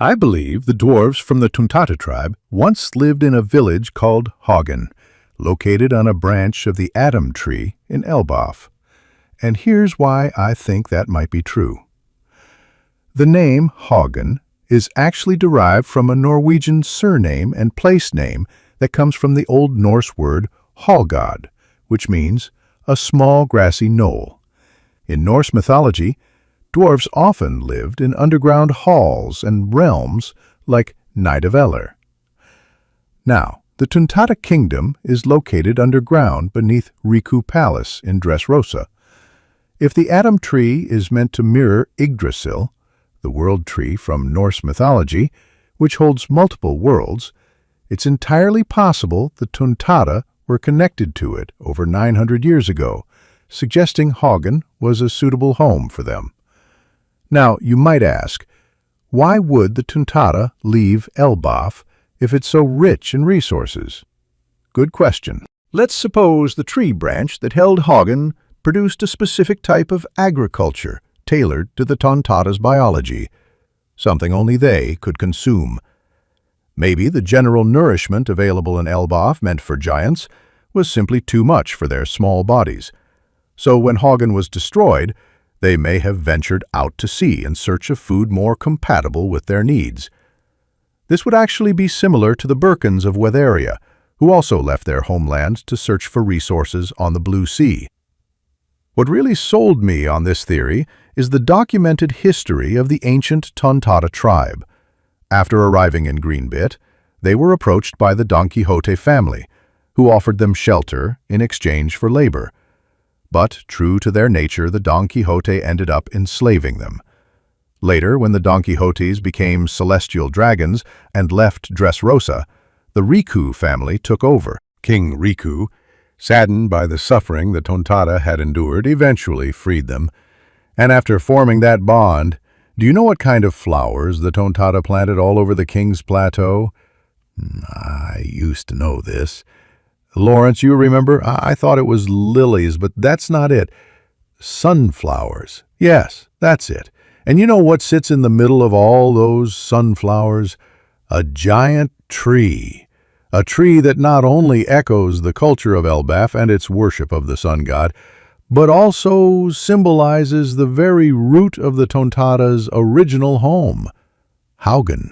I believe the dwarves from the Tontatta tribe once lived in a village called Haugen, located on a branch of the Adam tree in Elbaf. And here's why I think that might be true. The name Haugen is actually derived from a Norwegian surname and place name that comes from the Old Norse word Hallgod, which means a small grassy knoll. In Norse mythology, dwarves often lived in underground halls and realms like Nidavellir. Now, the Tontatta kingdom is located underground beneath Riku Palace in Dressrosa. If the Adam tree is meant to mirror Yggdrasil, the world tree from Norse mythology, which holds multiple worlds, it's entirely possible the Tontatta were connected to it over 900 years ago, suggesting Haugen was a suitable home for them. Now, you might ask, why would the Tontatta leave Elbaf if it's so rich in resources? Good question. Let's suppose the tree branch that held Haugen produced a specific type of agriculture tailored to the Tontatta's biology, something only they could consume. Maybe the general nourishment available in Elbaf meant for giants was simply too much for their small bodies. So when Haugen was destroyed, they may have ventured out to sea in search of food more compatible with their needs. This would actually be similar to the Birkens of Wetheria, who also left their homelands to search for resources on the Blue Sea. What really sold me on this theory is the documented history of the ancient Tontatta tribe. After arriving in Greenbit, they were approached by the Don Quixote family, who offered them shelter in exchange for labor. But, true to their nature, the Don Quixote ended up enslaving them. Later, when the Don Quixotes became celestial dragons and left Dressrosa, the Riku family took over. King Riku, saddened by the suffering the Tontatta had endured, eventually freed them. And after forming that bond, do you know what kind of flowers the Tontatta planted all over the King's Plateau? I used to know this. Lawrence, you remember? I thought it was lilies, but that's not it. Sunflowers. Yes, that's it. And you know what sits in the middle of all those sunflowers? A giant tree. A tree that not only echoes the culture of Elbaf and its worship of the sun god, but also symbolizes the very root of the Tontatta's original home, Haugen.